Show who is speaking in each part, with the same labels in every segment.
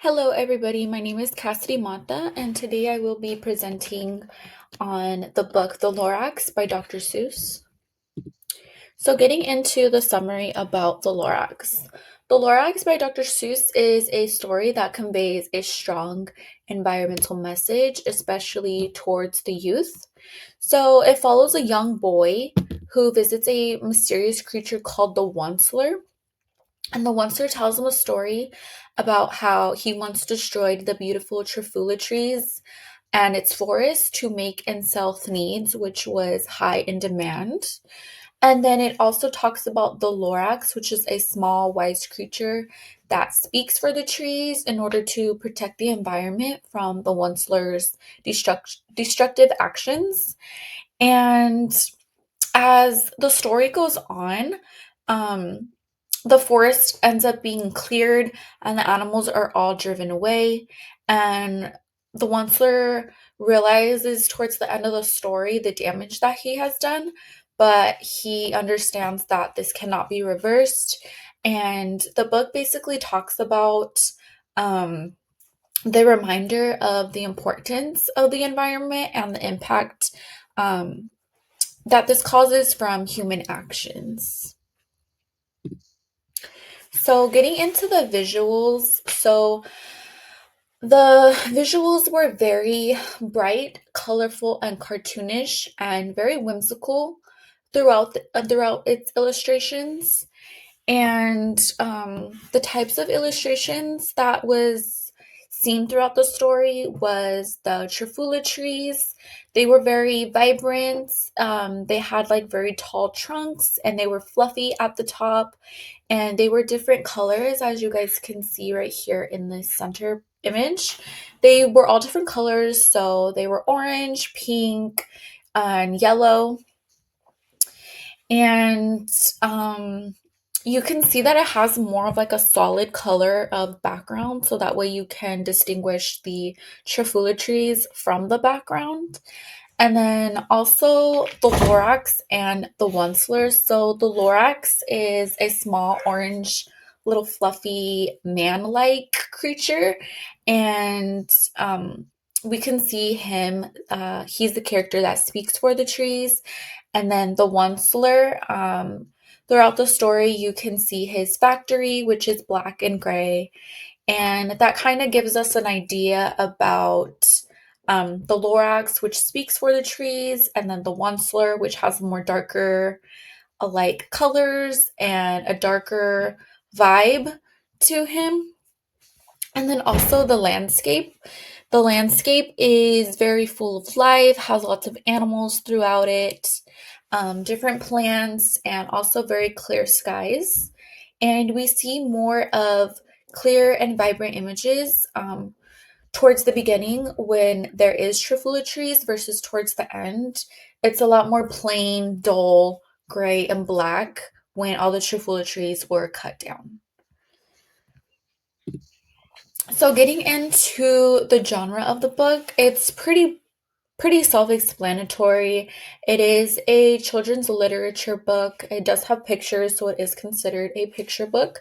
Speaker 1: Hello, everybody. My name is Cassidy Mata, and today I will be presenting on the book The Lorax by Dr. Seuss. So, getting into the summary about The Lorax. The Lorax by Dr. Seuss is a story that conveys a strong environmental message, especially towards the youth. So, it follows a young boy who visits a mysterious creature called the Onceler, and the Onceler tells him a story about how he once destroyed the beautiful Trifula trees and its forest to make and sell needs, which was high in demand. And then it also talks about the Lorax, which is a small, wise creature that speaks for the trees in order to protect the environment from the Onceler's destructive actions. And as the story goes on, um, the forest ends up being cleared and the animals are all driven away. And the Onceler realizes towards the end of the story the damage that he has done, but he understands that this cannot be reversed. And the book basically talks about um, the reminder of the importance of the environment and the impact um, that this causes from human actions. So, getting into the visuals, the visuals were very bright, colorful, and cartoonish, and very whimsical throughout its illustrations. And the types of illustrations that was seen throughout the story was the Trifula trees. They were very vibrant. They had like very tall trunks, and they were fluffy at the top, and they were different colors, as you guys can see right here in the center image. They were all different colors, so they were orange, pink, and yellow. And you can see that it has more of like a solid color of background, so that way you can distinguish the Trifula trees from the background. And then also the Lorax and the Onceler. So the Lorax is a small orange, little fluffy man-like creature, and we can see him. He's the character that speaks for the trees, and then the Onceler. Throughout the story, you can see his factory, which is black and gray, and that kind of gives us an idea about the Lorax, which speaks for the trees, and then the Onceler, which has more darker, like colors and a darker vibe to him. And then also the landscape. The landscape is very full of life, has lots of animals throughout it, different plants, and also very clear skies. And we see more of clear and vibrant images towards the beginning when there is Trifula trees versus towards the end. It's a lot more plain, dull, gray, and black when all the Trifula trees were cut down. So getting into the genre of the book, it's pretty self-explanatory. It is a children's literature book. It does have pictures, so it is considered a picture book.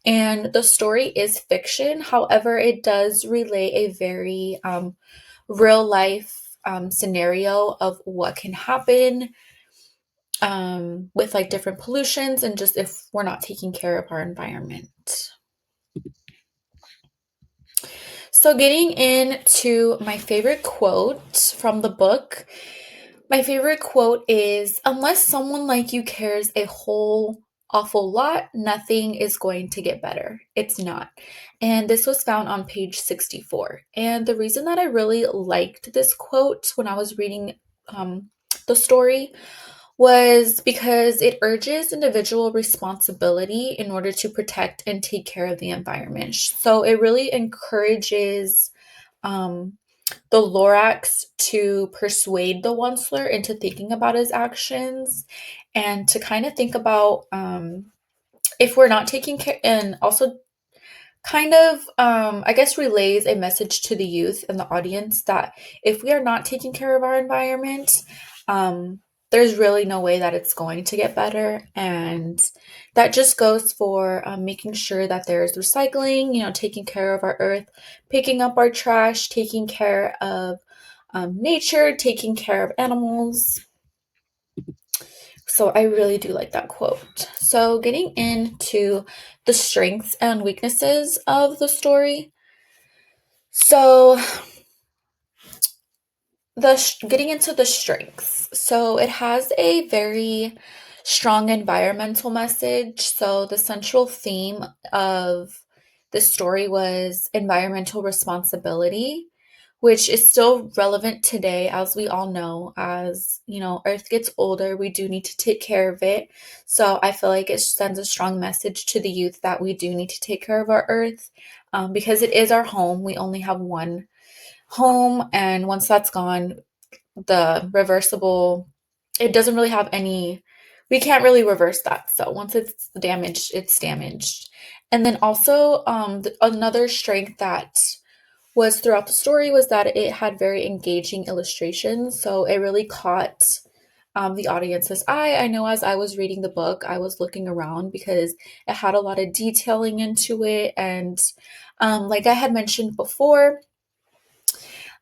Speaker 1: And the story is fiction. However, it does relay a very real life scenario of what can happen with like different pollutions and just if we're not taking care of our environment. So, getting into my favorite quote from the book, my favorite quote is unless someone like you cares a whole awful lot, nothing is going to get better. It's not. And this was found on page 64. And the reason that I really liked this quote when I was reading the story was because it urges individual responsibility in order to protect and take care of the environment. So it really encourages um, the Lorax to persuade the Onceler into thinking about his actions and to kind of think about if we're not taking care, and also kind of, I guess, relays a message to the youth and the audience that if we are not taking care of our environment, um, there's really no way that it's going to get better. And that just goes for making sure that there's recycling, taking care of our earth, picking up our trash, taking care of nature, taking care of animals. So I really do like that quote. So getting into the strengths and weaknesses of the story. So getting into the strengths. So it has a very strong environmental message. So the central theme of the story was environmental responsibility, which is still relevant today, as we all know. As Earth gets older, we do need to take care of it. So I feel like it sends a strong message to the youth that we do need to take care of our Earth, because it is our home. We only have one home, and once that's gone, the reversible, it doesn't really have any, we can't really reverse that. So once it's damaged, it's damaged. And then also, another strength that was throughout the story was that it had very engaging illustrations. So it really caught the audience's eye. I know as I was reading the book, I was looking around because it had a lot of detailing into it. And like I had mentioned before,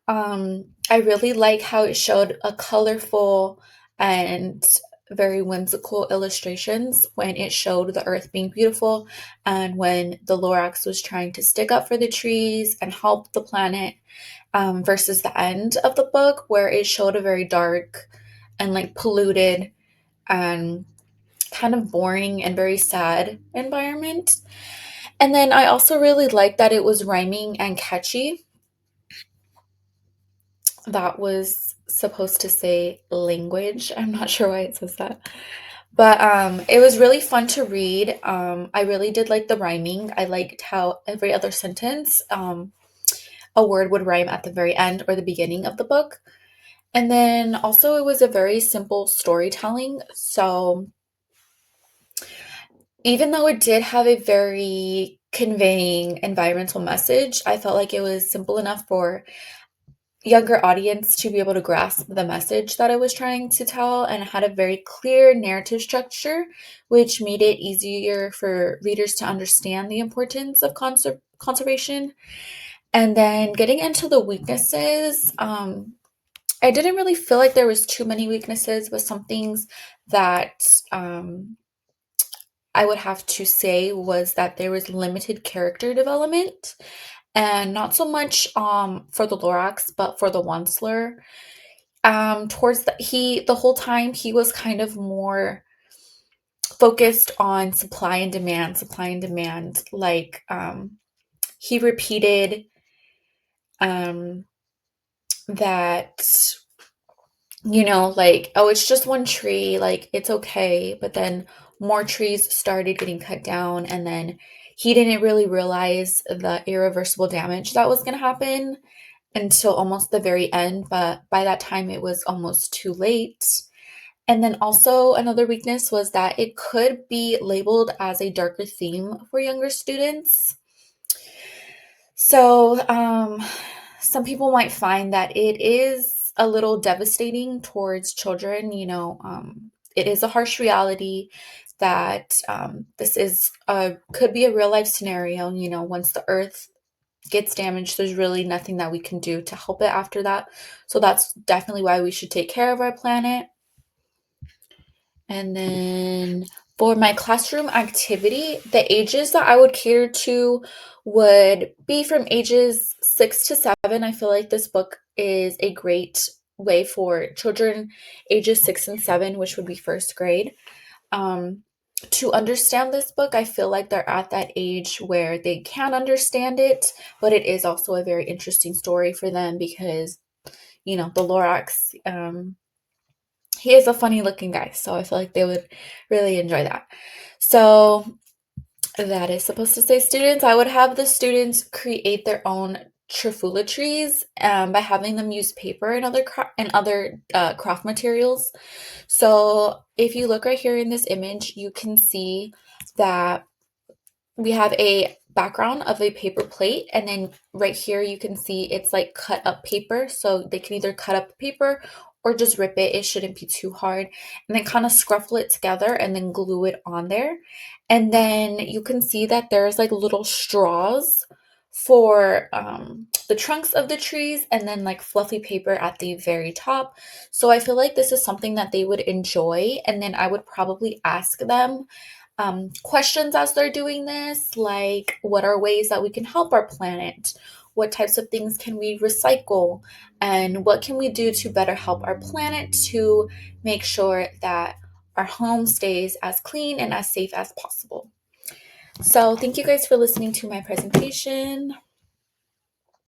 Speaker 1: I really like how it showed a colorful and very whimsical illustrations when it showed the earth being beautiful and when the Lorax was trying to stick up for the trees and help the planet, versus the end of the book where it showed a very dark and like polluted and kind of boring and very sad environment. And then I also really liked that it was rhyming and catchy. That was supposed to say language. I'm not sure why it says that. But it was really fun to read. I really did like the rhyming. I liked how every other sentence, a word would rhyme at the very end or the beginning of the book. And then also, it was a very simple storytelling. So even though it did have a very conveying environmental message, I felt like it was simple enough for younger audience to be able to grasp the message that I was trying to tell, and it had a very clear narrative structure, which made it easier for readers to understand the importance of conservation. And then getting into the weaknesses, I didn't really feel like there was too many weaknesses, but some things that I would have to say was that there was limited character development, and not so much for the Lorax, but for the Onceler. Towards the whole time he was kind of more focused on supply and demand. Like, he repeated um that, like, oh, it's just one tree, like it's okay. But then more trees started getting cut down, and then he didn't really realize the irreversible damage that was going to happen until almost the very end. But by that time, it was almost too late. And then also another weakness was that it could be labeled as a darker theme for younger students. So, some people might find that it is a little devastating towards children. It is a harsh reality that, this is could be a real life scenario. Once the earth gets damaged, there's really nothing that we can do to help it after that. So that's definitely why we should take care of our planet. And then for my classroom activity, the ages that I would cater to would be from ages 6 to 7. I feel like this book is a great way for children ages 6 and 7, which would be first grade. Um, to understand this book, I feel like they're at that age where they can understand it, but it is also a very interesting story for them because, the Lorax, he is a funny looking guy, so I feel like they would really enjoy that. So that is supposed to say students. I would have the students create their own trifula trees, by having them use paper and other craft materials. So if you look right here in this image, you can see that we have a background of a paper plate, and then right here you can see it's like cut up paper. So they can either cut up paper or just rip it. It shouldn't be too hard. And then kind of scruffle it together and then glue it on there. And then you can see that there's like little straws for the trunks of the trees and then like fluffy paper at the very top. So I feel like this is something that they would enjoy. And then I would probably ask them questions as they're doing this, like what are ways that we can help our planet? What types of things can we recycle? And what can we do to better help our planet to make sure that our home stays as clean and as safe as possible? So, thank you guys for listening to my presentation.